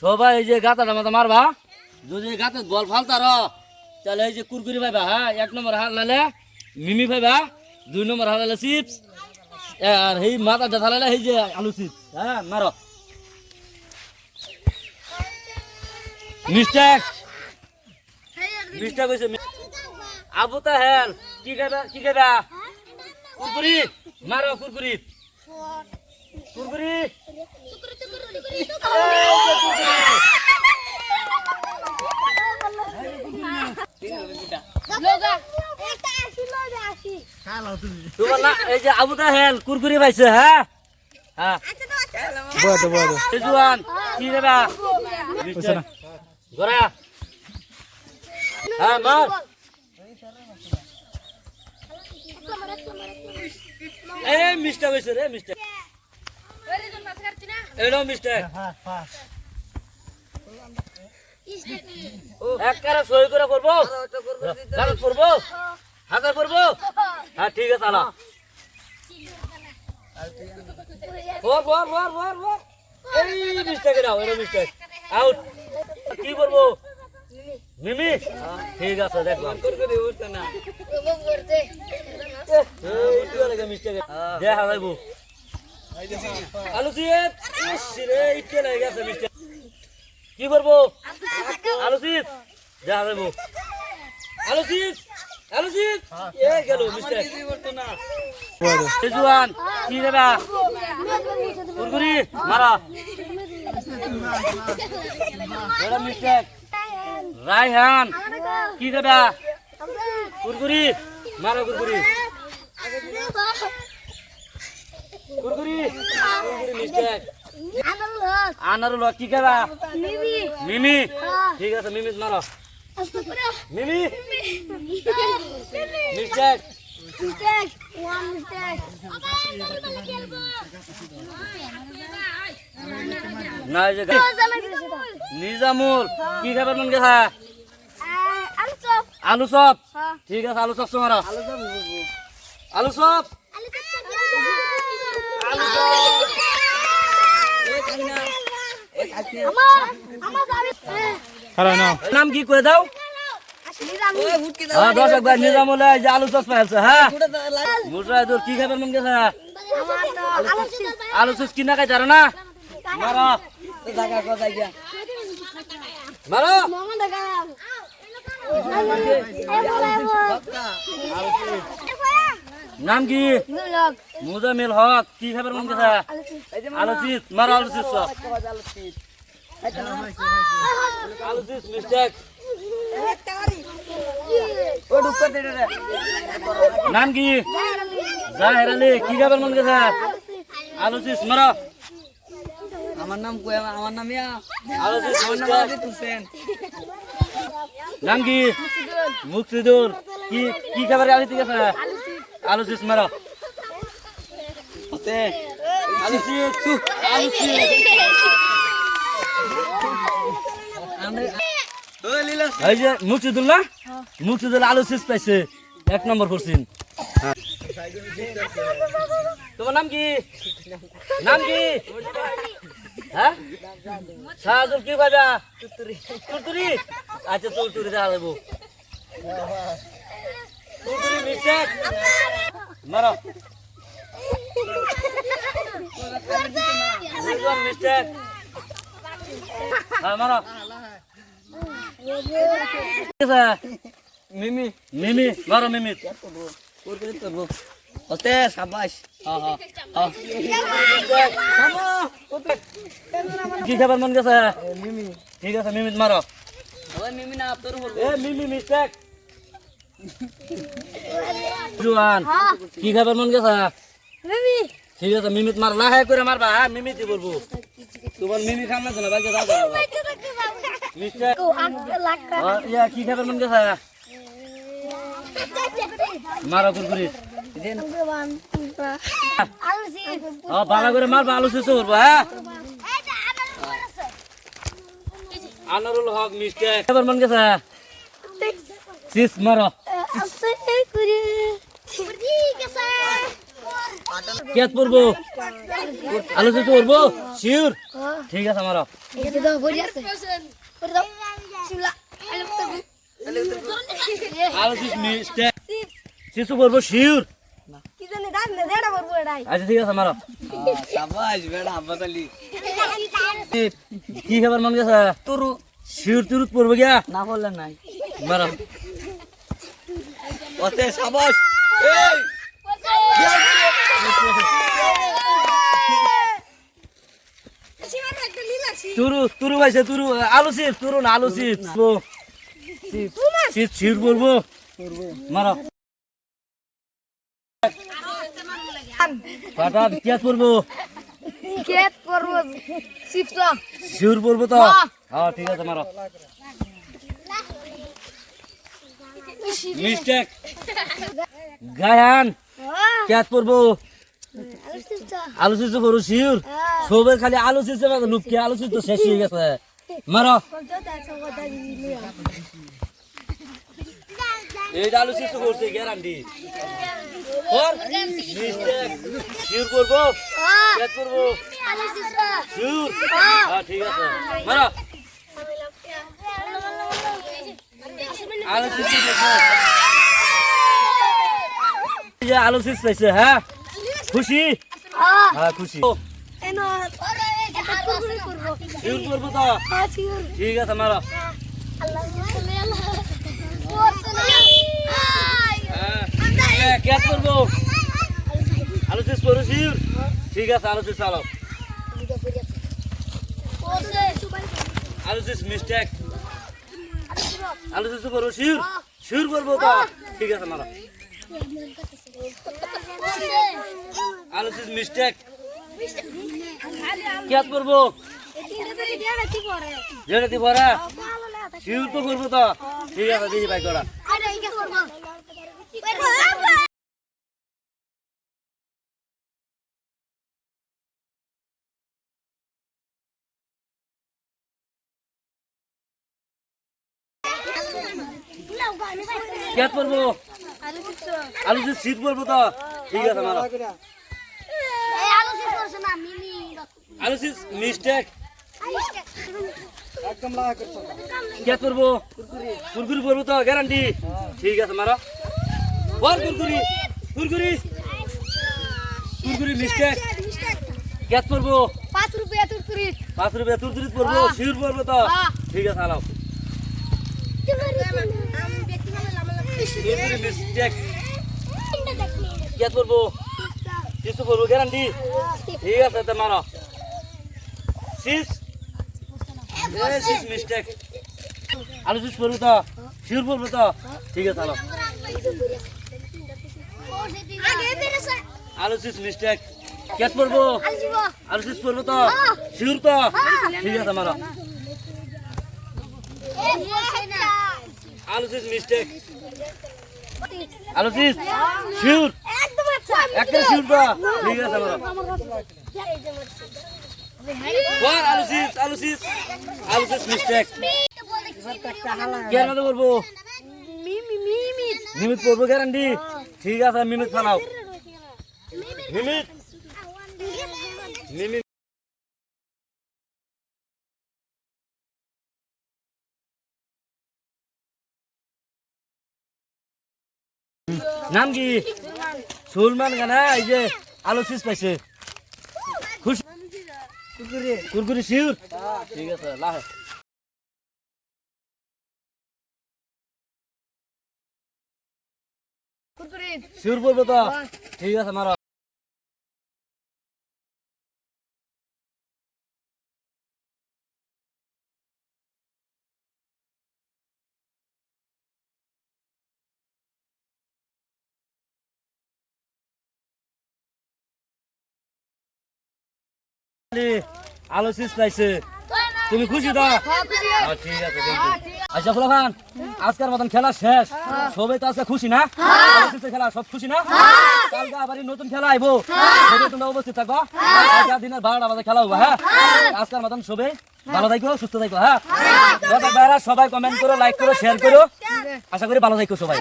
সবাই এই যে গাতাটা মাথা মারবা, যদি গাতে বল ফালতার তাহলে এই যে কুরকুরি পাইবা। হ্যাঁ, 1 নম্বর হাত লাইলে মিমি পাইবা, 2 নম্বর হাত লাইলে চিপস, আর এই মাথা দেখা লাইলে এই যে আলু চিপস। হ্যাঁ, মারো মিস্টেক মিস্টেক হয়েছে। আবু তাহেল কি খাইবা? কুরকুরি মারো, কুরকুরি কুরকুরি। তোমার না এই যে আবু তাহেল কুরকুরি পাইছে। হ্যাঁ হ্যাঁ, জুয়ান কি খাইবা? গোরা হ্যাঁ মার। এই মিস্টেক হয়েছে রে, মিস্টেক এটাও মিস্টেক। এক কারা সই করে করবো, কাগজ করবো, হাজার করবো। হ্যাঁ ঠিক আছে, আলা এই মিস্টেক এটাও, এটা মিস্টেক আউট। কি করবো মিমি? ঠিক আছে দেখলাম মিস্টেক দেখা যাইবো। আলু চিপস রে, ইচ্ছে লেগে গেছে মিস্টেক। কি করবো? আলু চিপস দেখা যাইবো। আলু চিপস, আলু চিপস এ গেল মিস্টেক। জুয়ান কি দেবা? কুরকুরি মারা, এটা মিস্টেক। রায়হান কি দেবা? কুরকুরি মারো, কুরকুরি কুরকুরি কুরকুরি মিস্টেক। আনারুল হক কি খাবা? মিমি। ঠিক আছে মিমি মারো, মিমি মিস্টেক। না এই যে নিজামুল কি খাবার মন গেছে? আলু চপ। ঠিক আছে আলু চপ মারো, আলু চপ। নাম কি করে দাও? দর্শক ভাই নিজামুল এই যে আলু চপ পাইছে। হ্যাঁ মুর্শিদুর কি খাবার মন গেছে? আলু চপ কিনা খাই জানো না? মারো মারো। নাম কি? মুজামিল হক কি খাবার মন গেছে? আলু চিপস মারো, আলু চিপস আলু চিপস মিস্টেক। নাম কি? জাহের আলী কি খাবার মন গেছে? আলু চিপস মারো। আমার নাম আমার নাম আলু চিপস মিস্টেক। নাম কি? মুকসিদুল কি কি খাবার আলু গেছে? আলু চিপস মারো, আলু চিপস আলু চিপস। এই যে মুকসিদুল না, মুকসিদুল আলু চিপস পাইছে 1 নম্বর করছেন। তোমার নাম কি? নাম কি? হ্যাঁ শাহজুল কি খাইবা? তুরতুরি। আচ্ছা তুরতুরি দেখা যাবো। তুরতুরি মিস্টেক মারো, মিস্টেক। হ্যাঁ মারো। মিমি মিমি মারো, মিমি ওতে সাবাস। কি খাবার মন গেছে? মিমি। ঠিক আছে মিমি মারো। মিমি না তোর এ মিমি মিস্টেক। জুয়ান কি খাবার মন গেছে? ঠিক আছে মিমিত মার, লাহে করে মারবা। হ্যাঁ মিমিতি বলবো, তোমার মিমি খান না তো না বাইকে যাও। মিস্টেক। ইয়া কি খাবার মন গেছে? মারো কুরকুরি। ভালো করে মারবা, আলু চিপস করবো। হ্যাঁ আনারুল হক মিস্টেক। খাবার মন গেছে? চিপস মারো। কেত পড়বো আলু চিপস পড়বো শিওর ঠিক আছে আমার এটা দাও বড়ি আছে করে দাও শিমলা আলু চিপস মিস্টেক চিপস পড়বো শিওর কি জানি দাঁত না দেড়া বড় এটাই আচ্ছা ঠিক আছে আমার সাবাস বেড়া আব্বাতালি কি খাবার মন গেছে তোর শিওর তুরুত পড়বো গিয়া না বললে নাই মারা ওতে সাবাস এই সীমা একটা লীলাছি তুরু ভাইছে তুরু আলু চিপস তুরু না আলু চিপস চিপস শিওর পড়বো মারা কাটা কেত পড়বো কেত করব চিপস শিওর পড়বো তো হ্যাঁ ঠিক আছে মারা মিস্টেক গায়ান কেত পড়বো আলু চিপস করো শিওর সবের খালি আলু চিপস লুপকে আলু চিপস তো শেষ হয়ে গেছে মারো এই আলু চিপস করছে গ্যারান্টি और मिस्टेक शिवर করবো কেত করবো শিওর হ্যাঁ ঠিক আছে মারো আলু চিপস এই যে আলু চিপস পাইছে হ্যাঁ খুশি হ্যাঁ খুশি এনো এটা কুরকুরি করব শিওর করবো তো হ্যাঁ শিওর ঠিক আছে মারো আল্লাহ আল্লাহ ওরসনা হ্যাঁ কেত করবো আলু চিপস করো শিওর ঠিক আছে আলু চিপস চালাও ওসে সুবাই আলু চিপস মিস্টেক আলু চিপস করো শিওর শিওর করবো তো ঠিক আছে মারো আলু চিপস মিস্টেক কেত করবো যেটা দিব রে শিওর তো করবো তো ঠিক আছে দেখি ভাই করা কেত করবো আলু চিপস শীত করবো তো ঠিক আছে মারো আলু চিপস মিস্টেক কেত করবো কুরকুরি করবো তো গ্যারান্টি ঠিক আছে মারো বল কুরকুরি কুরকুরি কুরকুরি মিস্টেক কেত করবো 5 रुपया कुरकुरी 5 रुपया তুরতুরি করবো শিওর করবো তো ঠিক আছে চালাও কুরকুরি মিস্টেক কেত করবো কিছু করবো গ্যারান্টি ঠিক আছে তো মারো সিক্স মিস্টেক আলু চিপস করবো তো শিওর করবো তো ঠিক আছে চালাও আলু চিপস মিস্টেক কেত করবো আলু চিপস করবো তো শিওর তো ঠিক আছে মারো আলু চিপস মিস্টেক আলু চিপস শিওর একটা শিওর তো ঠিক আছে মারো বল আলু চিপস মিস্টেক কেন মতো করবো মিমিট করবো গ্যারান্টি ঠিক আছে মিমিট ফালাও মিমিট মিমিট নাম কি সুলমান গানা এই যে আলু চিপস পাইছে খুশি কুরকুরি শিওর ঠিক আছে লাহে कुरकुरी শিওর বলবো তো ঠিক আছে মারো আলু চিপস পাইছে তুমি খুশি তো ঠিক আছে আচ্ছা ফুলা খান আজকের মতন খেলা শেষ সবাই তো আজকে খুশি না আলু চিপসের খেলা সব খুশি না কালকে আবার নতুন খেলা আইবো সবাই তোমরা উপস্থিত থাকবো দিনের 12টা বাজে খেলা হবো হ্যাঁ আজকের মতন সবাই ভালো থাকো সুস্থ থাকো হ্যাঁ সবাই কমেন্ট করো লাইক করো শেয়ার করো আশা করি ভালো থাকো সবাই